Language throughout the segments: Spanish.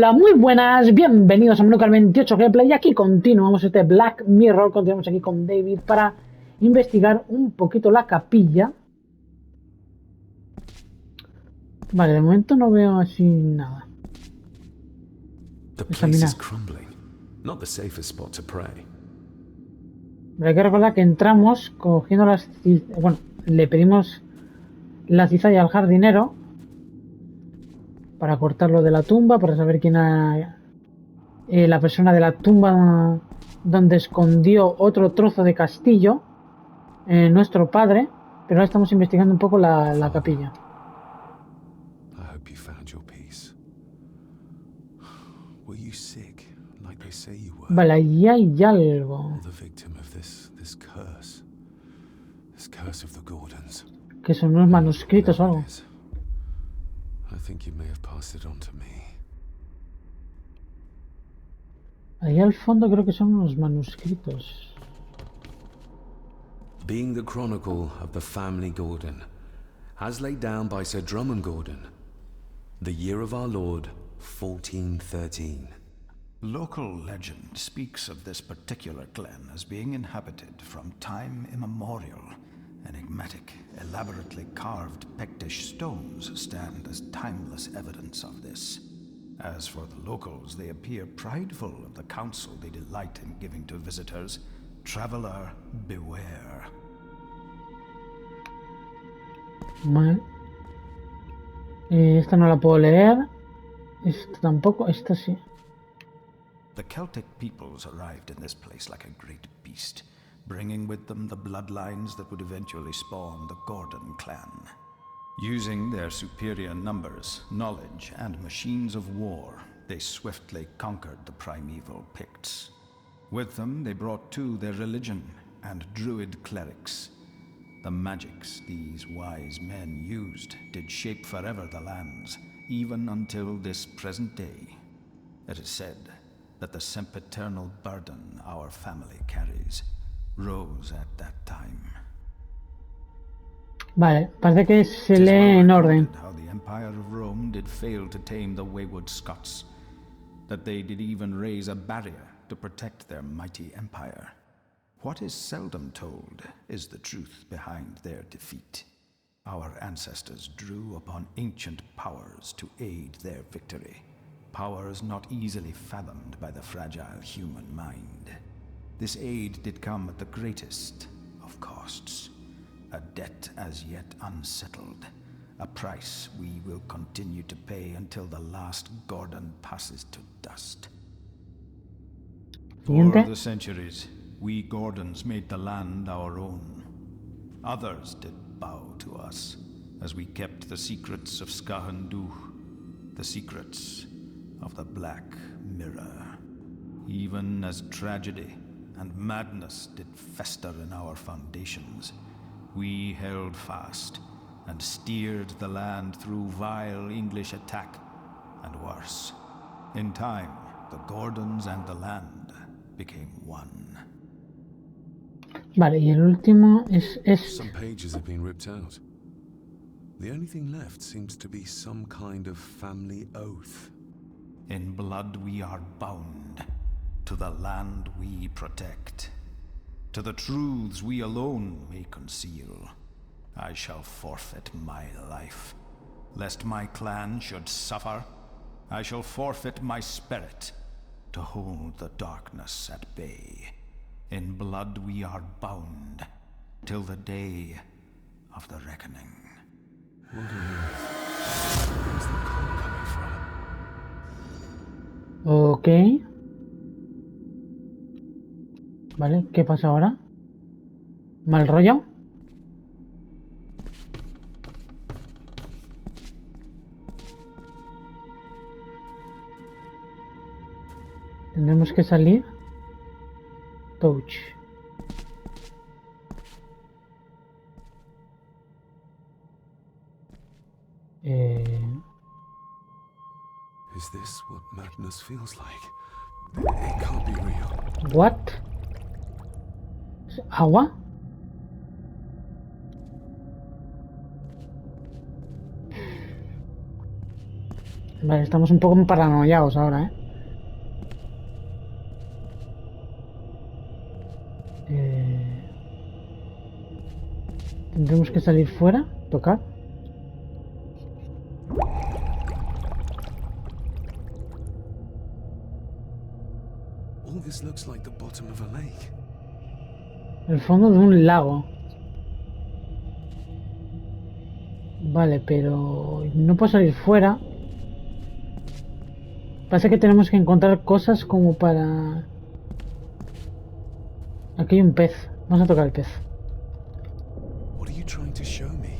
Hola, muy buenas, bienvenidos a Menúcar 28 Gameplay y aquí continuamos este Black Mirror, continuamos aquí con David para investigar un poquito la capilla. Vale, de momento no veo así nada. Examinar. Pero hay que recordar que entramos cogiendo las... Bueno, le pedimos la cizalla al jardinero para cortarlo de la tumba, para saber quién ha... la persona de la tumba donde escondió otro trozo de castillo, nuestro padre, pero ahora estamos investigando un poco la capilla. Vale, ahí hay algo. Que son unos manuscritos o algo. Ahí al fondo creo que son unos manuscritos. Being the chronicle of the family Gordon, as laid down by Sir Drummond Gordon, the year of our Lord, 1413. Local legend speaks of this particular clan as being inhabited from time immemorial. Enigmatic, elaborately carved Pictish stones stand as timeless evidence of this. As for the locals, they appear prideful of the counsel they delight in giving to visitors. Traveler, beware. Vale. Esta no la puedo leer. Esta tampoco. Esta sí. The Celtic peoples arrived in this place like a great beast, bringing with them the bloodlines that would eventually spawn the Gordon clan. Using their superior numbers, knowledge, and machines of war, they swiftly conquered the primeval Picts. With them, they brought too their religion and druid clerics. The magics these wise men used did shape forever the lands, even until this present day. It is said that the sempiternal burden our family carries rose at that time. Vale, parece que se lee en orden. How the Empire of Rome did fail to tame the wayward Scots, that they did even raise a barrier to protect their mighty empire. What is seldom told is the truth behind their defeat. Our ancestors drew upon ancient powers to aid their victory, powers not easily fathomed by the fragile human mind. This aid did come at the greatest of costs, a debt as yet unsettled, a price we will continue to pay until the last Gordon passes to dust. For the centuries, we Gordons made the land our own. Others did bow to us as we kept the secrets of Skahandu, the secrets of the Black Mirror. Even as tragedy and madness did fester in our foundations, we held fast and steered the land through vile English attack and worse. In time, the Gordons and the land became one. Vale, y el último es este. Some pages have been ripped out. The only thing left seems to be some kind of family oath. In blood we are bound to the land we protect, to the truths we alone may conceal. I shall forfeit my life, lest my clan should suffer. I shall forfeit my spirit to hold the darkness at bay. In blood we are bound till the day of the reckoning. What on earth? Where's the call coming from? Ok. Vale, ¿qué pasa ahora? ¿Mal rollo? Tendremos que salir. Touch. Is this what madness feels like? It can't be real. What? ¿Agua? Vale, estamos un poco paranoiados ahora, ¿eh? Tendremos que salir fuera, tocar. All this looks like the bottom of a lake. El fondo de un lago. Vale, pero no puedo salir fuera. Pasa que tenemos que encontrar cosas como para... Aquí hay un pez. Vamos a tocar el pez. What are you trying to show me?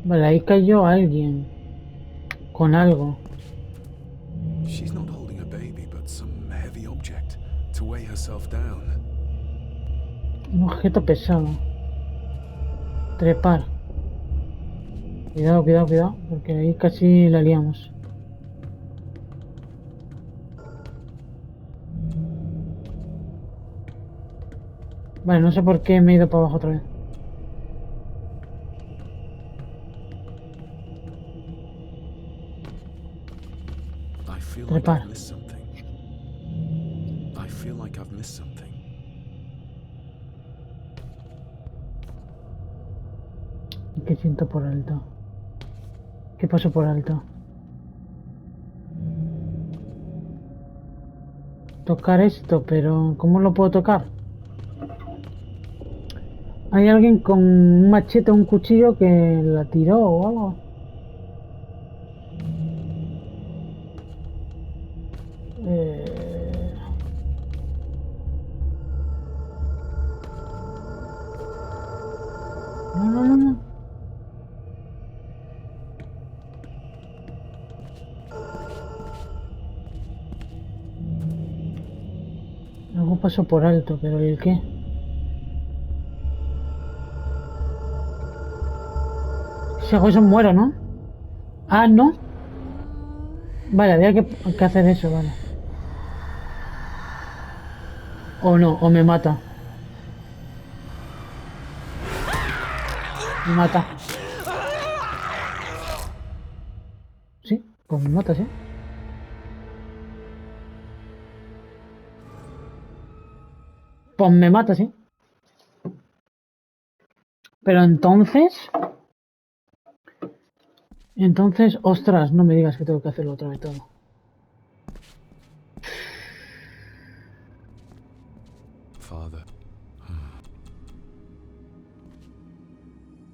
Vale, ahí cayó alguien. Con algo. She's not holding a baby, but some heavy object to weigh herself down. Un objeto pesado. Trepar. Cuidado, cuidado, cuidado. Porque ahí casi la liamos. Vale, no sé por qué me he ido para abajo otra vez. I feel like Trepar. I've missed something. I feel like I've missed something. ¿Qué siento por alto? ¿Qué pasó por alto? Tocar esto, pero ¿cómo lo puedo tocar? Hay alguien con un machete o un cuchillo que la tiró o algo. No, no, no, no. Algo pasó por alto, pero ¿el qué? Si hago eso muero, ¿no? Ah, no. Vale, había que hacer eso, vale. O no, o me mata. Me mata. Sí, pues me mata, sí. Pues me mata, sí. Pero entonces... Entonces, ostras, no me digas que tengo que hacerlo otra vez todo. Father.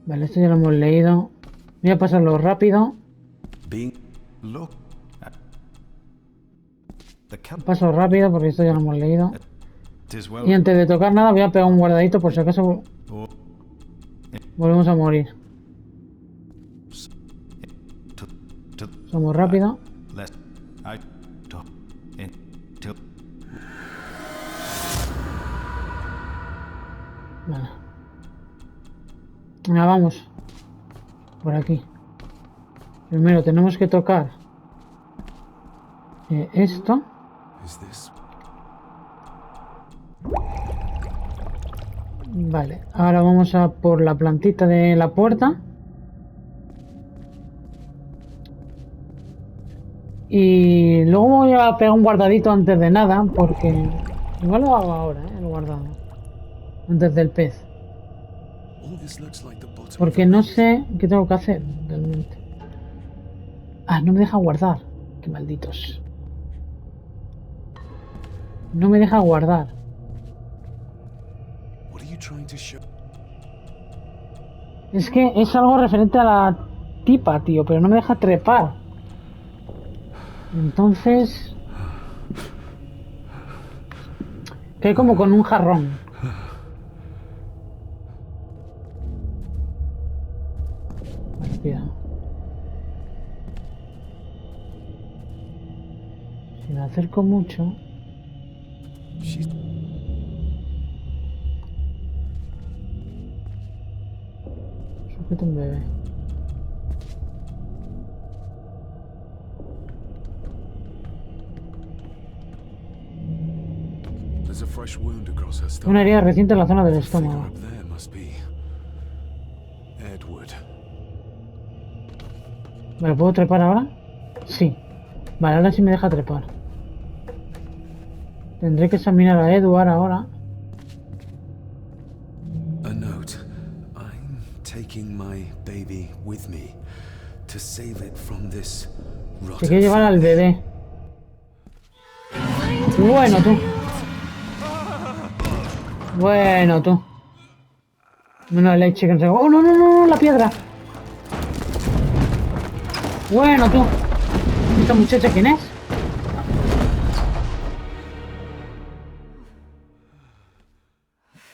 Vale, esto ya lo hemos leído. Voy a pasarlo rápido. Being Look at the Celtic. Paso rápido porque esto ya lo hemos leído. Tis well. Y antes de tocar nada voy a pegar un guardadito por si acaso Oh, volvemos a morir. to, to, Somos rápido. lest I to in till Vale. Venga, vamos. Por aquí. Primero tenemos que tocar esto. is this? Vale, ahora vamos a por la plantita de la puerta. Y luego voy a pegar un guardadito antes de nada, porque igual lo hago ahora, el guardado. Antes del pez. All this looks like the bottom Porque of a no lake. sé qué tengo que hacer realmente. Ah, no me deja guardar. Qué malditos. No me deja guardar. What are you trying to show? Es que es algo referente a la tipa, tío, pero no me deja trepar. Entonces... Cae como con un jarrón. Vale, cuidado. Si me acerco mucho... She's Mete un bebé. There's a fresh wound across her Una stomach. herida reciente en la zona del The figure estómago. up there must be Edward. ¿Me puedo trepar ahora? Sí. Vale, ahora sí me deja trepar. Tendré que examinar a Edward ahora. A note. I'm taking my baby with me to save it from this Se rotten quiere llevar al family. bebé. Bueno, tú. Bueno, tú. Menos leche que no se... ¡Oh, no, no, no! ¡La piedra! Bueno, tú. ¿Esta muchacha quién es?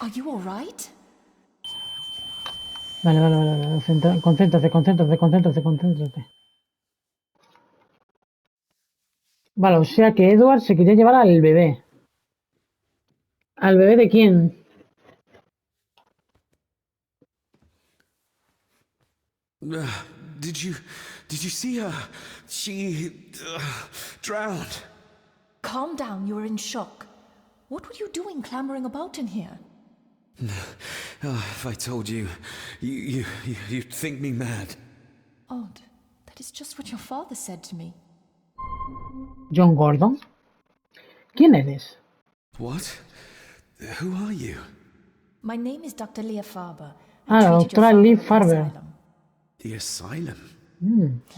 Are you all right? Vale, vale, vale, vale. Concéntrate, concéntrate, concéntrate, concéntrate. Vale, o sea que Edward se quería llevar al bebé. ¿Al bebé de quién? Did you see her? She drowned. Calm down, you're in shock. What were you doing clambering about in here? If I told you, you'd think me mad. Odd. That is just what your father said to me. John Gordon. ¿Quién eres? What? Who are you? My name is Dr. Leah Farber. Ah, la treated your doctora father Lee at the Farber. asylum. The asylum.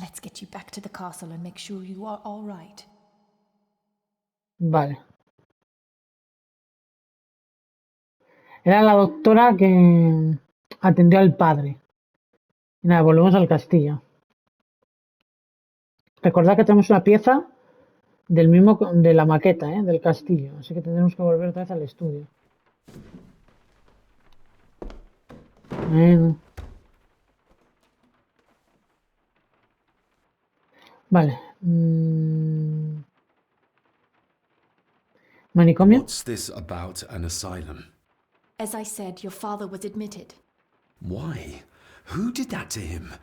Let's get you back to the castle and make sure you are all right. Vale. Era la doctora que atendió al padre. Y nada, volvemos al castillo. Recordad que tenemos una pieza del mismo, de la maqueta, del castillo. Así que tendremos que volver otra vez al estudio. Bueno. Vale. Manicomio. What's this about an asylum? As I said, your father was admitted. Why? Who did that to him?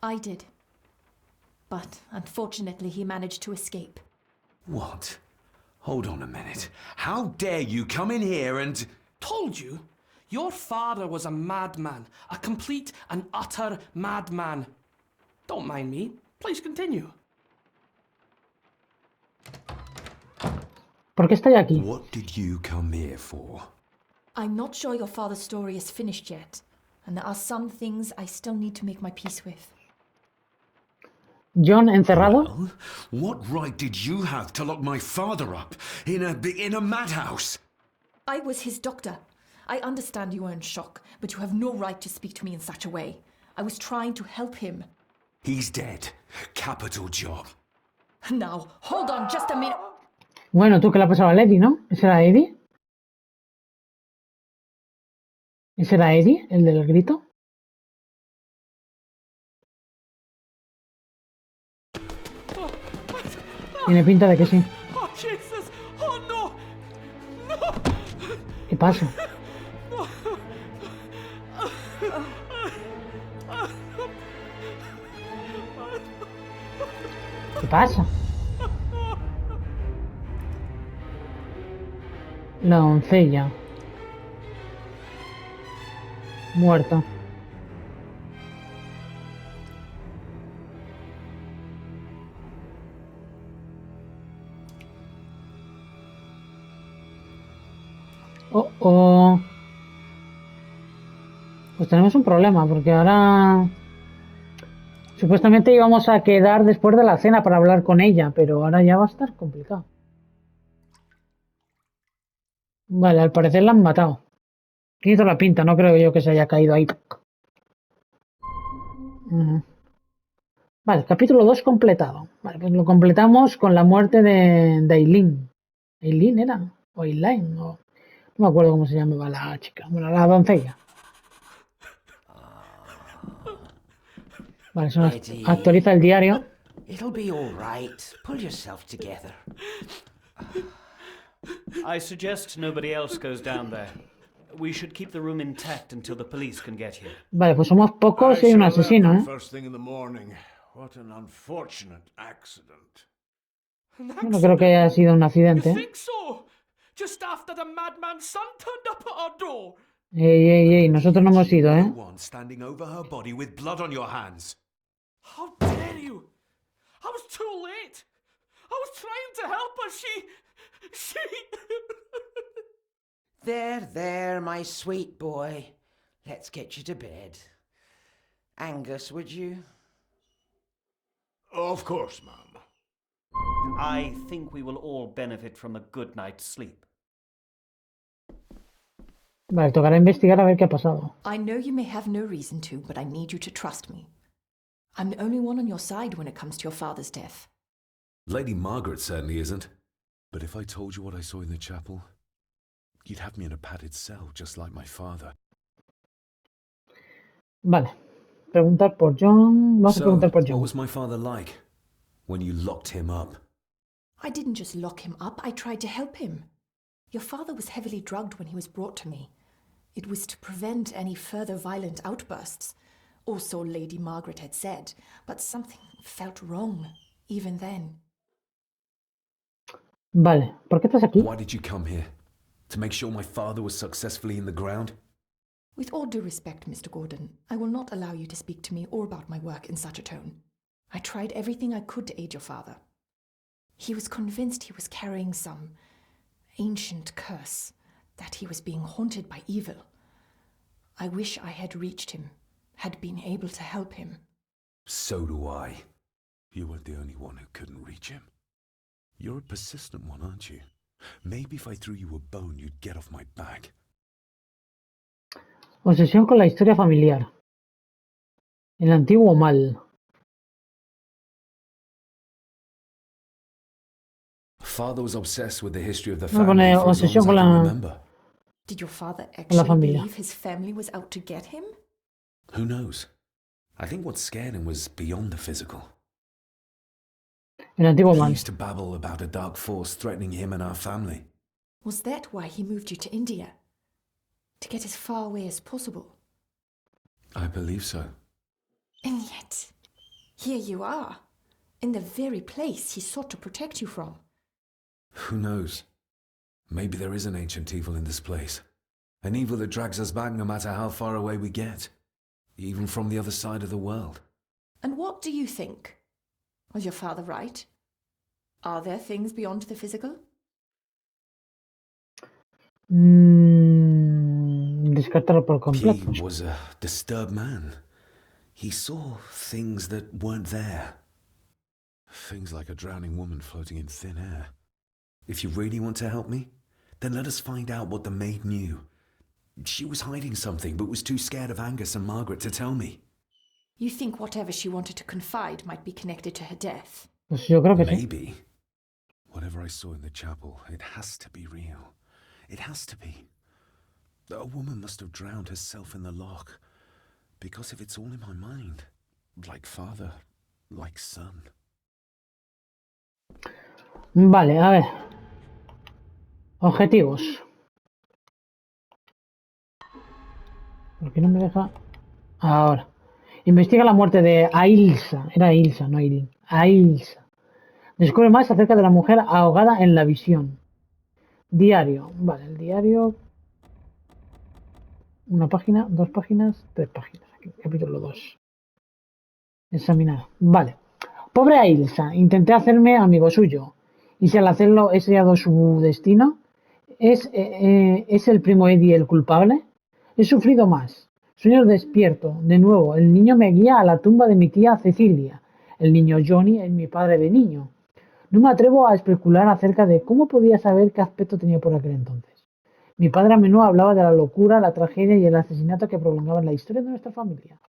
I did. But unfortunately, he managed to escape. What? Hold on a minute. How dare you come in here and... Told you? Your father was a madman. A complete and utter madman. Don't mind me. Please continue. ¿Por qué estoy aquí? What did you come here for? I'm not sure your father's story is finished yet, and there are some things I still need to make my peace with. John encerrado. Well, what right did you have to lock my father up in a madhouse? I was his doctor. I understand you are in shock, but you have no right to speak to me in such a way. I was trying to help him. He's dead. Capital job. Now, hold on just a minute. Bueno, tú que le ha pasado a Eddie, ¿no? ¿Ese era Eddie? ¿Ese era Eddie, el del grito? Tiene pinta de que sí. Oh, Jesus! Oh, no! No! ¿Qué pasa? ¿Qué pasa? La doncella. Muerta. Oh, oh. Pues tenemos un problema, porque ahora... Supuestamente íbamos a quedar después de la cena para hablar con ella, pero ahora ya va a estar complicado. Vale, al parecer la han matado. ¿Quién hizo la pinta? No creo yo que se haya caído ahí. Vale, capítulo 2 completado. Vale, pues lo completamos con la muerte de Eileen. ¿Eileen era? ¿O Eileen? No me acuerdo cómo se llamaba la chica. Bueno, la doncella. Vale, actualiza el diario. It'll be all right. Pull yourself together. I suggest nobody else goes down there. We should keep the room intact until the police can get here. Vale, pues somos pocos y hay un asesino, ¿eh? First thing in the morning. What an unfortunate accident. Yo no creo que haya sido un accidente, You ¿eh? think so? Just after the madman's son turned up at our door. Ey, nosotros no hemos ido, ¿eh? The one standing over her body with blood on your hands. How dare you? I was too late. I was trying to help her. She... There, my sweet boy. Let's get you to bed. Angus, would you? Of course, ma'am. I think we will all benefit from a good night's sleep. Vale, tocará investigar a ver qué ha pasado. I know you may have no reason to, but I need you to trust me. I'm the only one on your side when it comes to your father's death. Lady Margaret certainly isn't. But if I told you what I saw in the chapel, you'd have me in a padded cell, just like my father. Vale. Preguntar por John. Vamos a preguntar por What John. was my father like when you locked him up? I didn't just lock him up, I tried to help him. Your father was heavily drugged when he was brought to me. It was to prevent any further violent outbursts. Also, Lady Margaret had said, but something felt wrong, even then. Vale, ¿por qué estás aquí? Why did you come here? To make sure my father was successfully in the ground? With all due respect, Mr. Gordon, I will not allow you to speak to me or about my work in such a tone. I tried everything I could to aid your father. He was convinced he was carrying some ancient curse, that he was being haunted by evil. I wish I had reached him, had been able to help him. So do I. You weren't the only one who couldn't reach him. You're a persistent one, aren't you? Maybe if I threw you a bone, you'd get off my back. Obsesión con la historia familiar. El antiguo mal. Father was obsessed with the history of the No, family pone for as long obsesión as I con can la... remember. Did your father la actually familia. believe his family was out to get him? Who knows? I think what scared him was beyond the physical. El antiguo He mal. used to babble about a dark force threatening him and our family. Was that why he moved you to India? To get as far away as possible? I believe so. And yet, here you are, in the very place he sought to protect you from. Who knows? Maybe there is an ancient evil in this place. An evil that drags us back no matter how far away we get. Even from the other side of the world. And what do you think? Was your father right? Are there things beyond the physical? Descartarlo por completo. He was a disturbed man. He saw things that weren't there. Things like a drowning woman floating in thin air. If you really want to help me, then let us find out what the maid knew. She was hiding something, but was too scared of Angus and Margaret to tell me. You think whatever she wanted to confide might be connected to her death? Pues yo creo que sí. Maybe. Whatever I saw in the chapel, it has to be real. It has to be. A woman must have drowned herself in the loch. Because if it's all in my mind, like father, like son. Vale, a ver. Objetivos. ¿Por qué no me deja? Ahora. Investiga la muerte de Ailsa. Era Ailsa, no Aileen. Ailsa. Descubre más acerca de la mujer ahogada en la visión. Diario. Vale, el diario. Una página, 2 páginas, 3 páginas. Aquí, capítulo 2. Examinar. Vale. Pobre Ailsa. Intenté hacerme amigo suyo. Y si al hacerlo he sellado su destino. ¿Es el primo Eddie el culpable? He sufrido más. Sueño despierto. De nuevo, el niño me guía a la tumba de mi tía Cecilia. El niño Johnny es mi padre de niño. No me atrevo a especular acerca de cómo podía saber qué aspecto tenía por aquel entonces. Mi padre a menudo hablaba de la locura, la tragedia y el asesinato que prolongaban la historia de nuestra familia.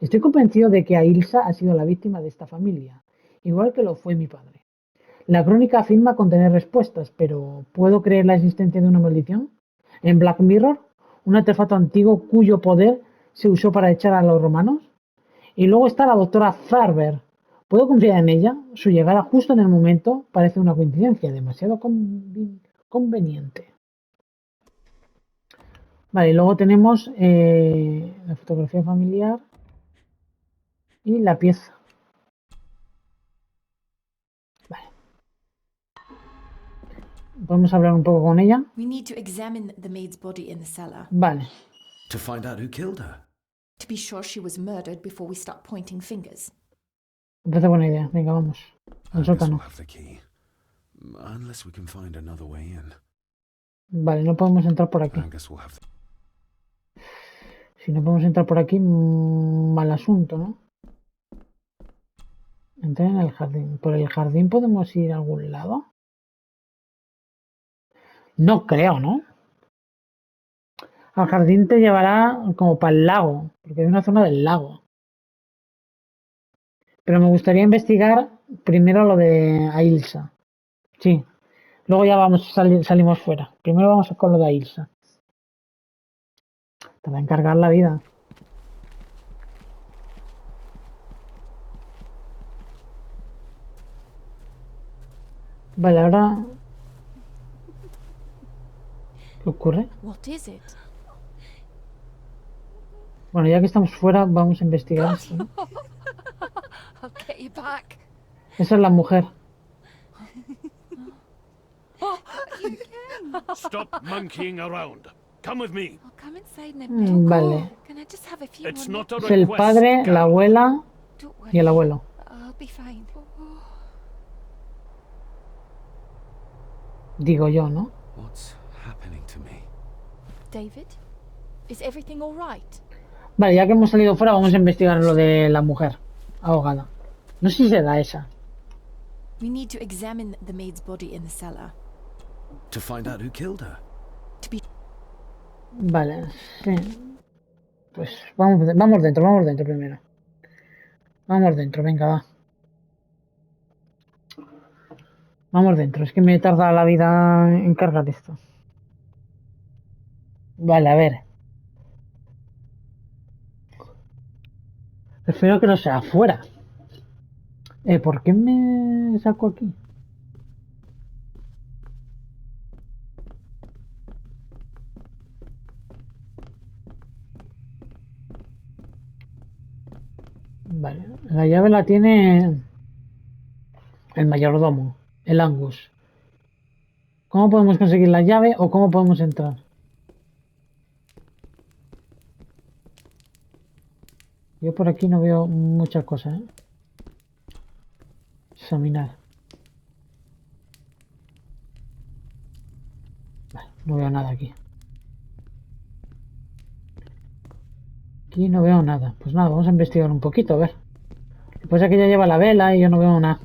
Estoy convencido de que Ailsa ha sido la víctima de esta familia, igual que lo fue mi padre. La crónica afirma contener respuestas, pero ¿puedo creer la existencia de una maldición? En Black Mirror, un artefacto antiguo cuyo poder se usó para echar a los romanos. Y luego está la doctora Farber. ¿Puedo confiar en ella? Su llegada justo en el momento parece una coincidencia demasiado conveniente. Vale, y luego tenemos la fotografía familiar y la pieza. Vale. Podemos hablar un poco con ella. We need to examine the maid's body in the cellar Vale. To find out who killed her. to be sure she was murdered before we start pointing fingers. Me parece buena idea. Venga, vamos. Al Angus will sótano. have the key. Unless we can find another way in. Vale, no podemos entrar por aquí. Angus will have the... Si no podemos entrar por aquí, mal asunto, ¿no? Entrar en el jardín. ¿Por el jardín podemos ir a algún lado? No creo, ¿no? Al jardín te llevará como para el lago, porque hay una zona del lago. Pero me gustaría investigar primero lo de Ailsa. Sí. Luego ya vamos salimos fuera. Primero vamos con lo de Ailsa. Te va a encargar la vida. Vale, ahora... ¿Qué ocurre? What is it? Bueno, ya que estamos fuera, vamos a investigar esto, ¿no? I'll get you back. Esa es la mujer. Stop monkeying around. Come with me. I'll come inside now. Vale. Can I just have a few It's more not a Es el request. padre, la Carol. abuela Don't worry. y el abuelo. I'll be fine. Digo yo, ¿no? What's happening to me? David, is everything all right? Vale, ya que hemos salido fuera, vamos a investigar lo de la mujer ahogada. No sé si será esa. We need to examine the maid's body in the cellar To find out who killed her. to be Vale, sí. Pues vamos dentro primero. Vamos dentro, venga, va. Vamos dentro, es que me tarda la vida en cargar esto. Vale, a ver. Prefiero que no sea afuera. ¿Por qué me saco aquí? Vale, la llave la tiene el mayordomo, el Angus. ¿Cómo podemos conseguir la llave o cómo podemos entrar? Yo por aquí no veo muchas cosas, ¿eh? Examinar. Vale, no veo nada aquí. Aquí no veo nada. Pues nada, vamos a investigar un poquito, a ver. Después aquí ya lleva la vela y yo no veo nada.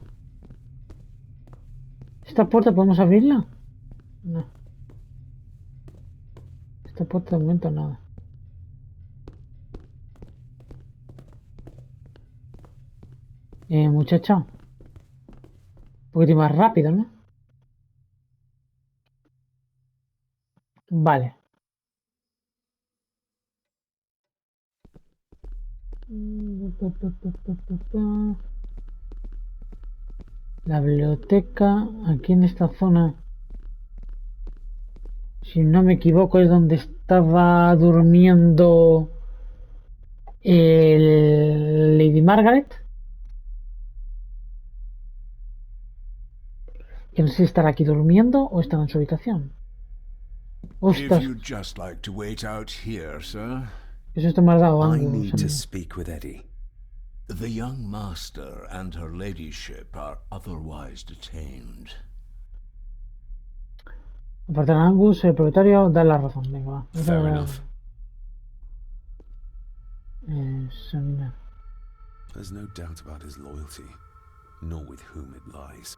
¿Esta puerta podemos abrirla? No. Esta puerta de momento nada. Muchacha. Un poquito más rápido, ¿no? Vale. La biblioteca, aquí en esta zona, si no me equivoco, es donde estaba durmiendo el Lady Margaret. Que no sé si estará aquí durmiendo o estará en su habitación. If Ostras, you'd just like to wait out here, sir. eso esto me ha dado I Angus, need to amigo. speak with Eddie. The young master and her ladyship are otherwise detained. Aparte de Angus, el propietario da la razón. Venga, va. Fair enough. Examinar. There's no doubt about his loyalty, nor with whom it lies.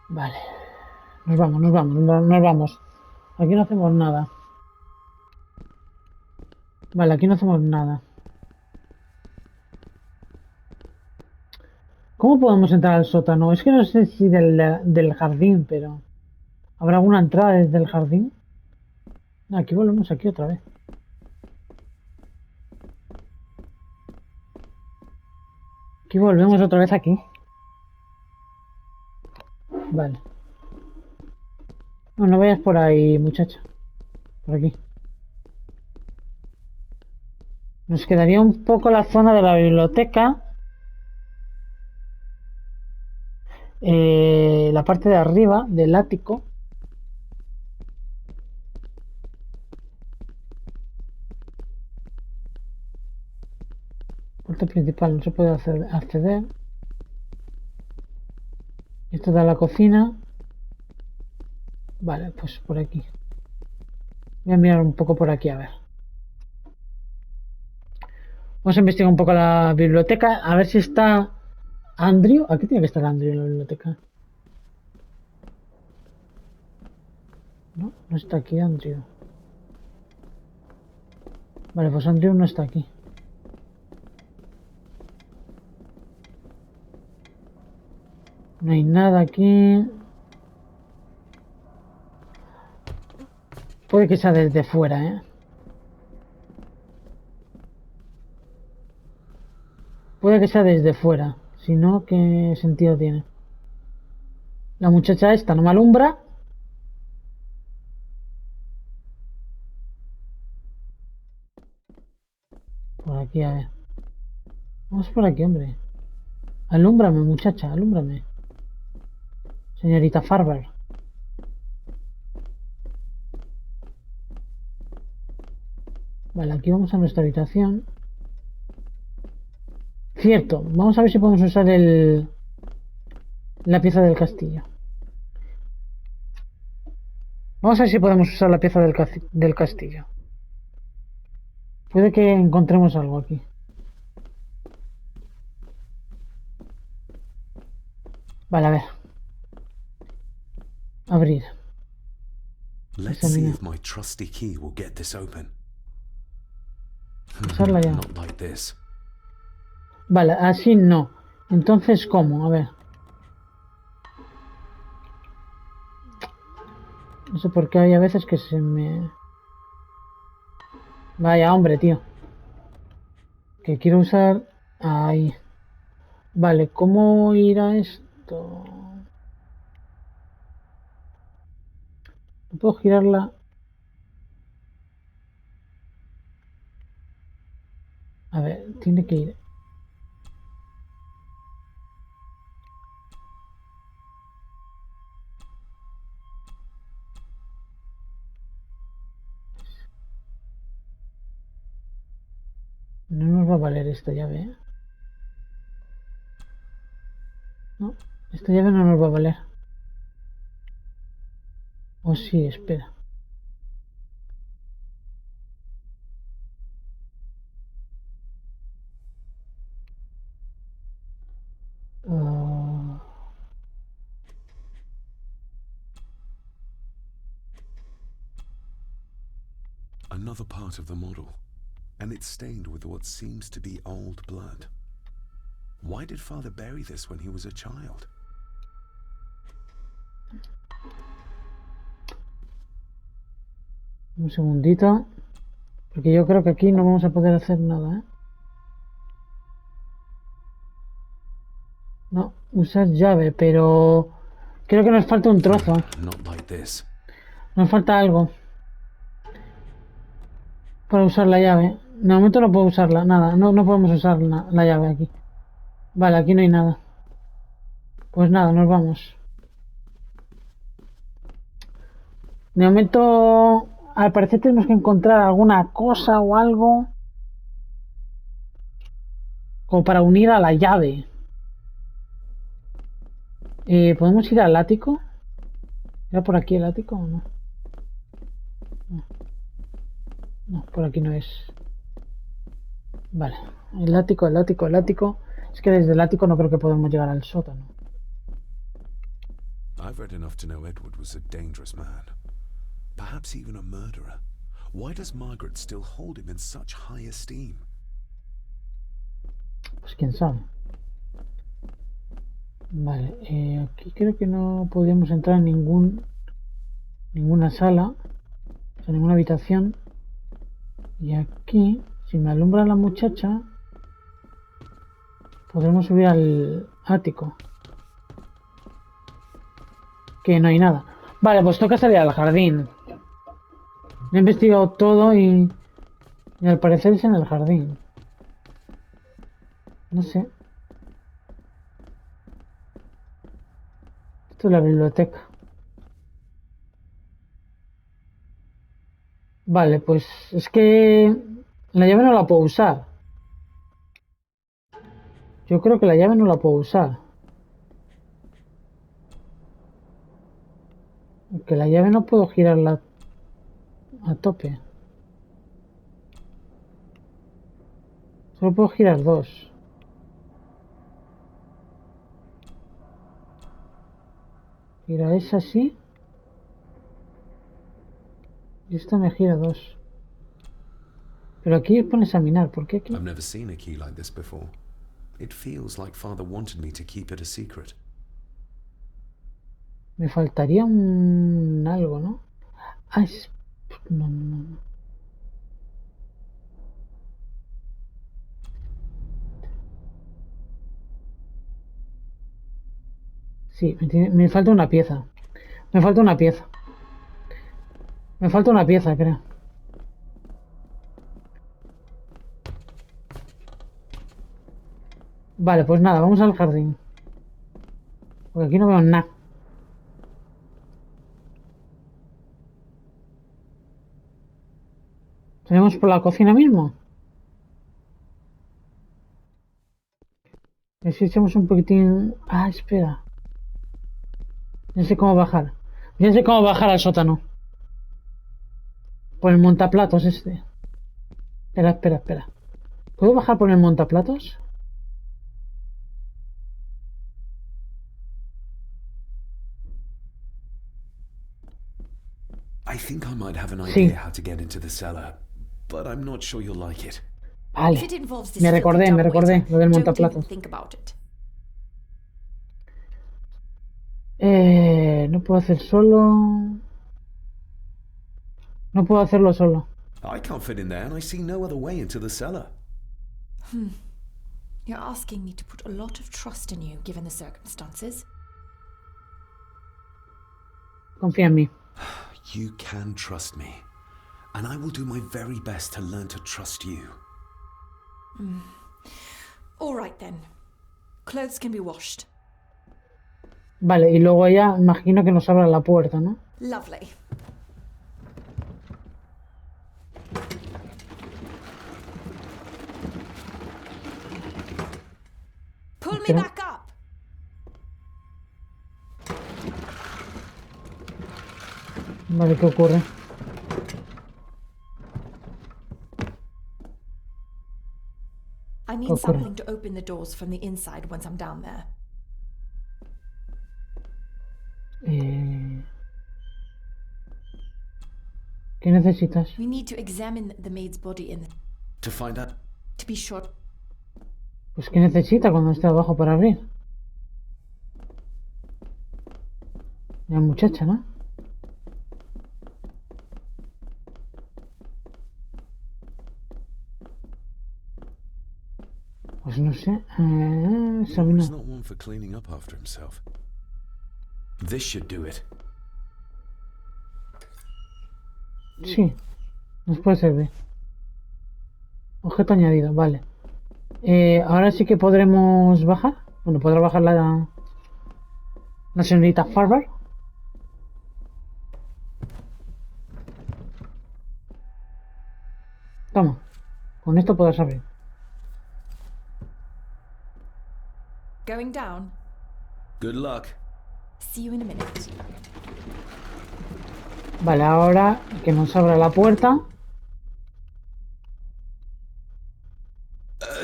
Vale. Nos vamos. Aquí no hacemos nada. Vale, aquí no hacemos nada. ¿Cómo podemos entrar al sótano? Es que no sé si del jardín, pero... ¿Habrá alguna entrada desde el jardín? No, aquí volvemos aquí otra vez. Aquí volvemos otra vez aquí. Vale. No, no vayas por ahí, muchacha. Por aquí. Nos quedaría un poco la zona de la biblioteca. La parte de arriba del ático. Puerta principal no se puede acceder. Esto da la cocina. Vale, pues por aquí. Voy a mirar un poco por aquí, a ver. Vamos a investigar un poco la biblioteca, a ver si está Andrew. Aquí tiene que estar Andrew en la biblioteca. No, no está aquí Andrew. Vale, pues Andrew no está aquí. No hay nada aquí. Puede que sea desde fuera, ¿eh? Puede que sea desde fuera. Si no, ¿qué sentido tiene? La muchacha esta no me alumbra. Por aquí, a ver. Vamos por aquí, hombre. Alúmbrame, muchacha, alúmbrame. Señorita Farber. Vale, aquí vamos a nuestra habitación. Cierto, vamos a ver si podemos usar la pieza del castillo. Vamos a ver si podemos usar la pieza del castillo. Puede que encontremos algo aquí. Vale, a ver. Abrir. Let's see if my trusty key will get this open. Usarla ya. Not like this. Vale, así no. Entonces, ¿cómo? A ver. No sé por qué hay a veces que se me... Vaya, hombre, tío. Que quiero usar... Ahí. Vale, ¿cómo ir a esto? ¿No puedo girarla? A ver, tiene que ir... No nos va a valer esta llave, ¿eh? No, esta llave no nos va a valer. O sí, espera. Ah, Another part of the model, and it's stained with what seems to be old blood. Why did Father bury this when he was a child? un segundito. Porque yo creo que aquí no vamos a poder hacer nada, ¿eh? No, usar llave, pero... Creo que nos falta un trozo. Not like this. Nos falta algo. Para usar la llave. De momento no puedo usarla, nada. No, no podemos usar la llave aquí. Vale, aquí no hay nada. Pues nada, nos vamos. De momento, al parecer tenemos que encontrar alguna cosa o algo. Como para unir a la llave. ¿Podemos ir al ático? ¿Era por aquí el ático o no? No. No, por aquí no es. Vale, el ático, el ático, el ático. Es que desde el ático no creo que podamos llegar al sótano. I've read enough to know Edward was a dangerous man. Perhaps even a murderer. Why does Margaret still hold him in such high esteem? Pues quién sabe. Vale, aquí creo que no podríamos entrar en ninguna sala, o sea, ninguna habitación. Y aquí, si me alumbra la muchacha, podremos subir al ático. Que no hay nada. Vale, pues toca salir al jardín. he investigado todo y al parecer es en el jardín. No sé. Esto es la biblioteca. Vale, pues es que la llave no la puedo usar. Yo creo que la llave no la puedo usar. Porque la llave no puedo girarla a tope. Solo puedo girar dos. Gira esa así. Y esta me gira dos. Pero aquí pone examinar. ¿Por qué aquí? I've never seen a key like this before. It feels like Father wanted me to keep it a secret. Me faltaría un algo, ¿no? Ah, es... No, no, no. Sí, me falta una pieza. Me falta una pieza. Me falta una pieza, creo. Vale, pues nada, vamos al jardín. Porque aquí no veo nada. ¿Tenemos por la cocina mismo? A ver si echamos un poquitín... Ah, espera. Ya sé cómo bajar. Ya sé cómo bajar al sótano. Por el montaplatos este. Espera, espera, espera. ¿Puedo bajar por el montaplatos? I think I might have an Sí. idea how to get into the cellar, but I'm not sure you'll like it. Vale. If it involves this Me filthy recordé dumbwaiter, lo del don't montaplatos. even think about it. No puedo hacer solo... No puedo hacerlo solo. I can't fit in there, and I see no other way into the cellar. You're asking me to put a lot of trust in you, given the circumstances. Confía en mí. You can trust me, and I will do my very best to learn to trust you. All right then. Clothes can be washed. Vale, y luego ella, imagino que nos abra la puerta, ¿no? Lovely. Pull me Espera. back up. Vale, ¿qué ocurre? I need ocurre? something to open the doors from the inside once I'm down there. ¿Qué necesitas? We need to examine the maid's body To find out. to be sure. Pues ¿qué necesita cuando esté abajo para abrir? La muchacha, ¿no? Pues no sé. Sabina. He's not one for cleaning up after himself. This should do it. Sí. Nos puede servir. Objeto añadido, vale. Ahora sí que podremos bajar. Bueno, podrá bajar la señorita Farber. Toma. Con esto podrás abrir. Going down. Good luck. See you in a minute. Vale, ahora que nos abra la puerta.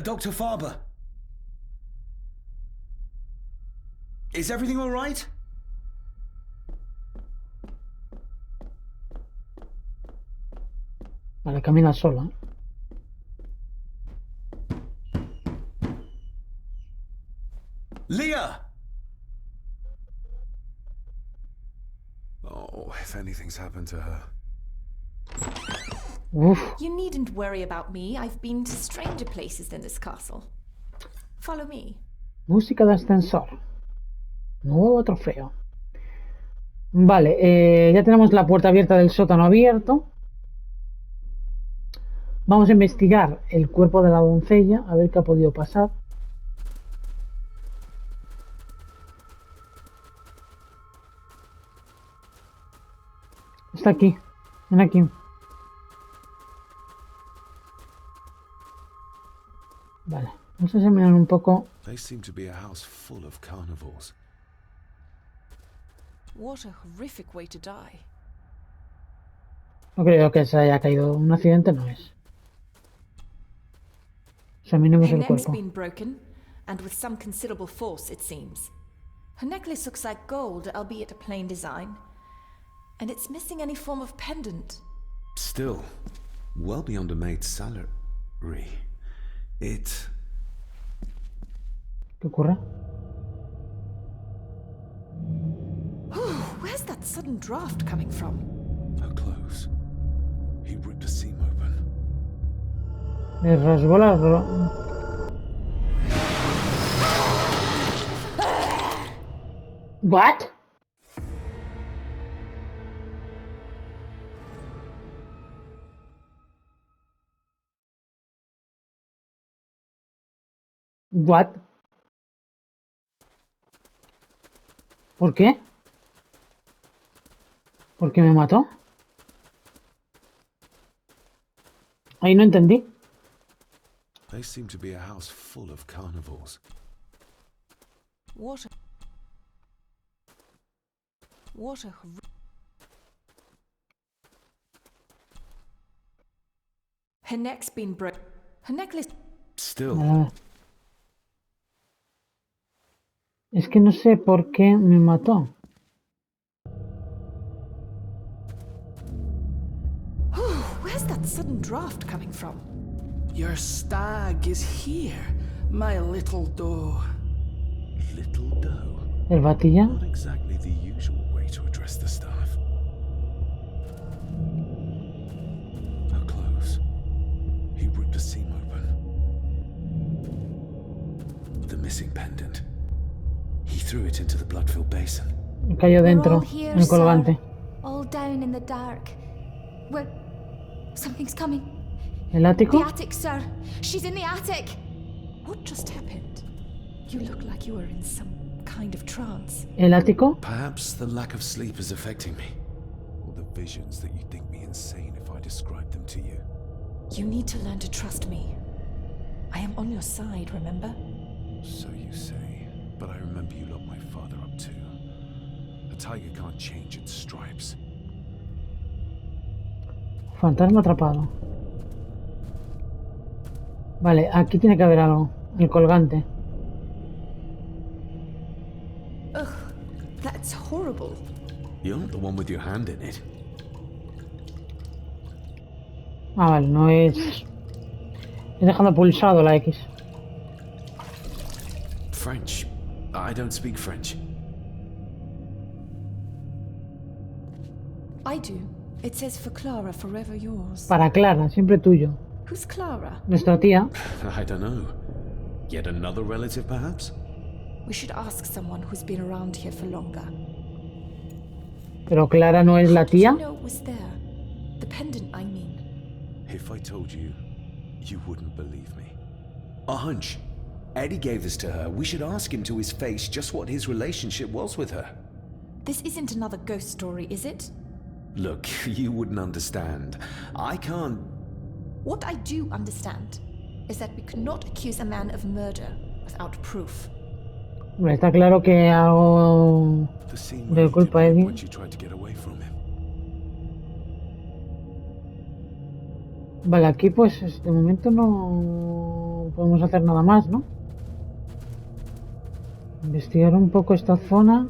Dr. Farber. Is everything all right? Vale, camina sola. Leah! Oh, if anything's happened to her. Uf. You needn't worry about me. I've been to stranger places than this castle. Follow me. Música de ascensor. Nuevo trofeo. Vale, ya tenemos la puerta abierta del sótano abierto. Vamos a investigar el cuerpo de la doncella, a ver qué ha podido pasar. Está aquí. Ven aquí. Vale. Vamos a examinar un poco. They seem to be a house full of carnivores. What a horrific way to die. No creo que se haya caído. Un accidente no es. Examinemos Her el neck's cuerpo. been broken, and with some considerable force, it seems. Her necklace looks like gold, albeit a plain design. And it's missing any form of pendant. Still, well beyond a maid's salary. It... ¿Qué ocurre? Where's that sudden draft coming from? Her clothes. He ripped a seam open. Le rasgó la What? What? ¿Por qué? ¿Por qué me mató? Ahí no entendí. They seem to be a house full of carnivores. What a horrific. Her neck's been broken. Her necklace. Still, Ah. Es que no sé por qué me mató. Where's that sudden draft coming from? Your stag is here, my little doe. little doe. El batilla. Not exactly the usual way to address the staff. Her clothes. He ripped a seam open. The missing pendant. He threw it into the blood-filled basin. Cayó We're dentro, all here, en el colgante. sir. All down in the dark. We're... Something's coming. ¿El The ático? attic, sir. She's in the attic. What just happened? You look like you were in some kind of trance. ¿El ático? Perhaps the lack of sleep is affecting me. Or the visions that you'd think me insane if I described them to you. You need to learn to trust me. I am on your side, remember? So you say. But I remember you locked my father up too. A tiger can't change its stripes. Fantasma atrapado. Vale, aquí tiene que haber algo. El colgante. Ugh, that's horrible. You're not the one with your hand in it. Ah, vale, no es... He dejado pulsado la X. French. I don't speak French. I do. It says for Clara, forever yours. Para Clara, siempre tuyo. Who's Clara? Nuestra tía. I don't know. Yet another relative, perhaps? We should ask someone who's been around here for longer. Pero Clara no es la Did you tía. know it was there? The pendant, I mean. If I told you, you wouldn't believe me. A hunch. Eddie gave this to her. We should ask him to his face just what his relationship was with her. This isn't another ghost story, is it? Look, you wouldn't understand. I can't... What I do understand is that we cannot accuse a man of murder without proof. Hombre, está claro que algo The scene de where he culpa a did Eddie. when she tried to get away from him. Vale, aquí pues de momento no podemos hacer nada más, ¿no? Investigar un poco esta zona.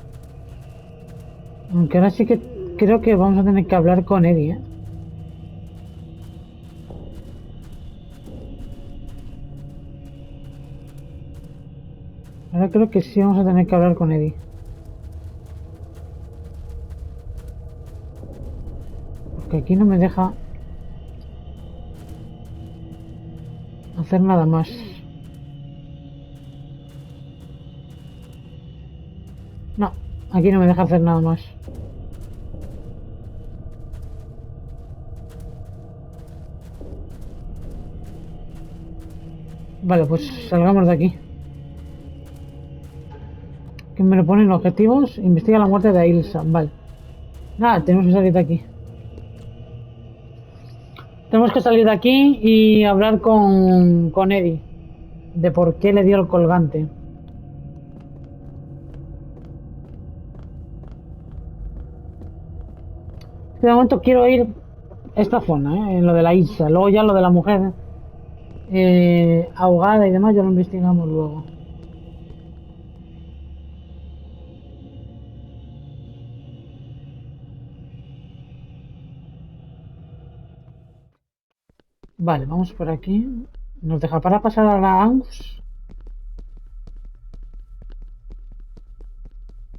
Aunque ahora sí que creo que vamos a tener que hablar con Eddie, ¿eh? Ahora creo que sí vamos a tener que hablar con Eddie. Porque aquí no me deja hacer nada más. No, aquí no me deja hacer nada más. Vale, pues salgamos de aquí. ¿Qué me lo ponen objetivos? Investiga la muerte de Ilsa. Vale. Nada, tenemos que salir de aquí. Tenemos que salir de aquí y hablar con Eddie. De por qué le dio el colgante. De momento quiero ir a esta zona, en lo de la isla. Luego ya lo de la mujer ahogada y demás ya lo investigamos luego. Vale, vamos por aquí. ¿Nos deja para pasar a la Angus?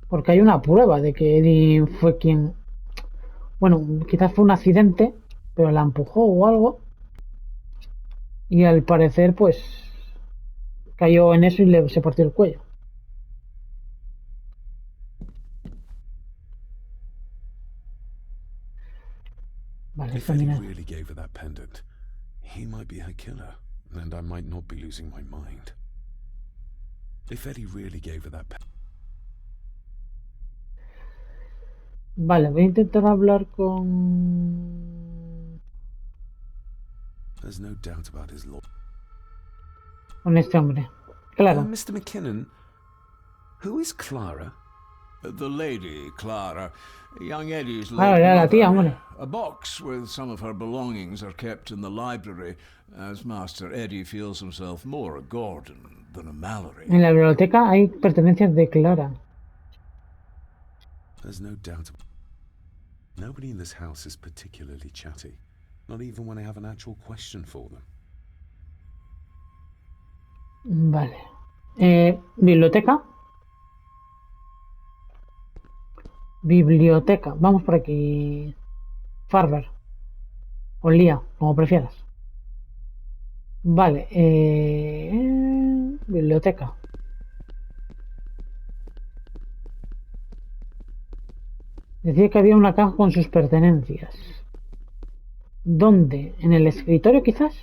Porque hay una prueba de que Eddie fue quien... Bueno, quizás fue un accidente, pero la empujó o algo. Y al parecer, pues... cayó en eso y se partió el cuello. Vale, If Eddie mira. really gave her that pendant, he might be her killer, and I might not be losing my mind. If Eddie really gave her that pendant... Vale, voy a intentar hablar con... There's no doubt about his law. con este hombre. Claro. Mr. McKinnon, who is Clara? The lady, Clara. Young Eddie's Ah, late era la tía, mother. hombre. A box with some of her belongings are kept in the library, as Master Eddie feels himself more a Gordon than a Mallory. En la biblioteca hay pertenencias de Clara. There's no doubt. Nobody in this house is particularly chatty, not even when I have an actual question for them. Vale. Biblioteca. Biblioteca. Vamos por aquí. Farber. O Lía, como prefieras. Vale. Biblioteca. Decía que había una caja con sus pertenencias. ¿Dónde? ¿En el escritorio quizás?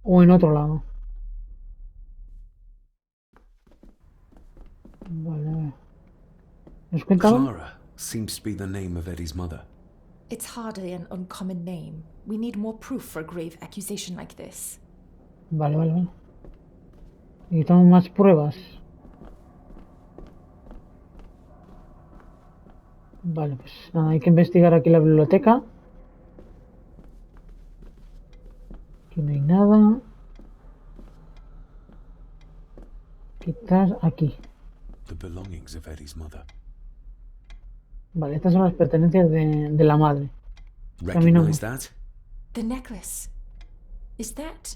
¿O en otro lado? Vale, a ver. ¿Nos cuenta algo? Clara seems to be the name of Eddie's mother. It's hardly an uncommon name. We need more proof for a grave accusation like this. Vale, vale, vale. Necesitamos más pruebas. Vale, pues nada, hay que investigar aquí la biblioteca. Aquí no hay nada. Quizás aquí. The belongings of Eddie's mother. Vale, estas son las pertenencias de la madre. Recognize that? The necklace. Is that...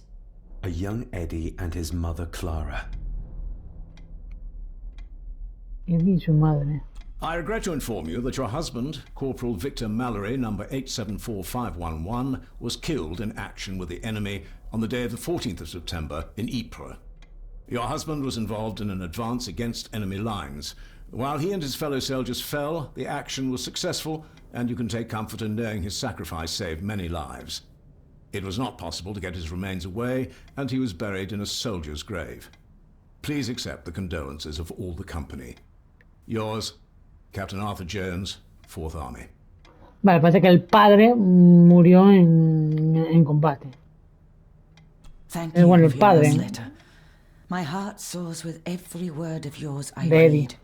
A young Eddie and his mother Clara. Eddie y su madre. I regret to inform you that your husband, Corporal Victor Mallory, number 874511, was killed in action with the enemy on the day of the 14th of September in Ypres. Your husband was involved in an advance against enemy lines. While he and his fellow soldiers fell, the action was successful, and you can take comfort in knowing his sacrifice saved many lives. It was not possible to get his remains away, and he was buried in a soldier's grave. Please accept the condolences of all the company. Yours, Captain Arthur Jones, 4th Army. Vale, parece que el padre murió en combate. Thank you Bueno, el for your padre. letter. My heart soars with every word of yours I De Eddie. read.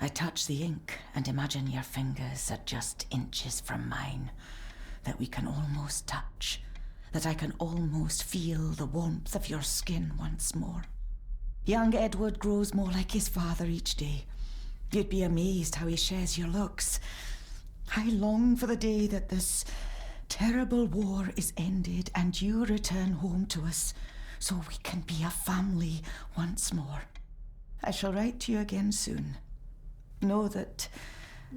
I touch the ink and imagine your fingers are just inches from mine, that we can almost touch, that I can almost feel the warmth of your skin once more. Young Edward grows more like his father each day. You'd be amazed how he shares your looks. I long for the day that this terrible war is ended and you return home to us, so we can be a family once more. I shall write to you again soon. Know that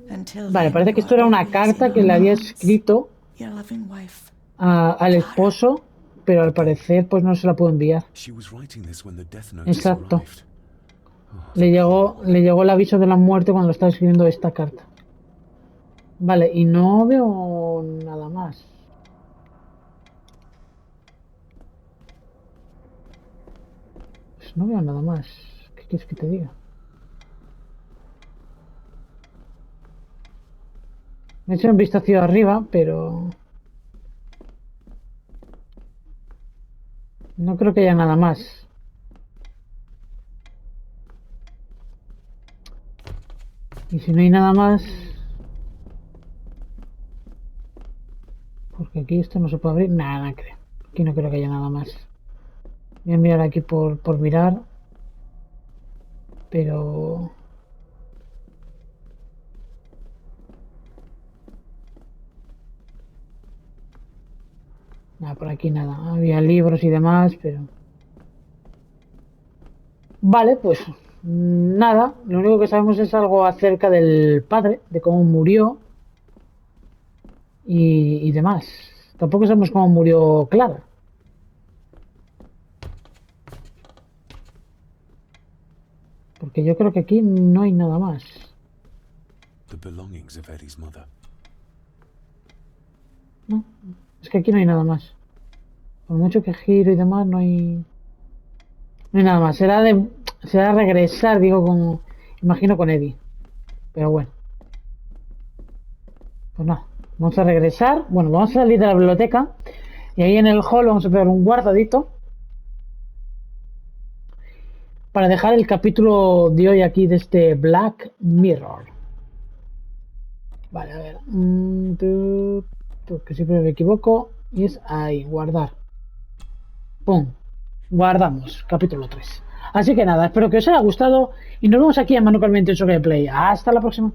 until Vale, then parece que you esto are era una always carta in que our le había hearts. escrito Your loving wife. al esposo, pero al parecer pues no se la pudo enviar. She was writing this when the death notice Exacto. arrived. Le llegó el aviso de la muerte cuando estaba escribiendo esta carta. Vale, y no veo nada más. Pues no veo nada más. ¿Qué quieres que te diga? Me he hecho un vistazo arriba, pero... no creo que haya nada más. Y si no hay nada más... porque aquí esto no se puede abrir. Nada, creo. Aquí no creo que haya nada más. Voy a mirar aquí por mirar. Pero... nada, por aquí nada. Había libros y demás, pero... vale, pues... nada. Lo único que sabemos es algo acerca del padre, de cómo murió. Y demás. Tampoco sabemos cómo murió Clara. Porque yo creo que aquí no hay nada más. The belongings of Eddie's mother. No, es que aquí no hay nada más. Por mucho que giro y demás, no hay... no hay nada más. Será regresar, digo, como... imagino con Eddie. Pero bueno. Pues nada. Vamos a regresar. Bueno, vamos a salir de la biblioteca. Y ahí en el hall vamos a pegar un guardadito. Para dejar el capítulo de hoy aquí de este Black Mirror. Vale, a ver. Que siempre me equivoco. Y es ahí, guardar. ¡Pum! Guardamos, capítulo 3. Así que nada, espero que os haya gustado. Y nos vemos aquí en Manu 28 Gameplay. Hasta la próxima.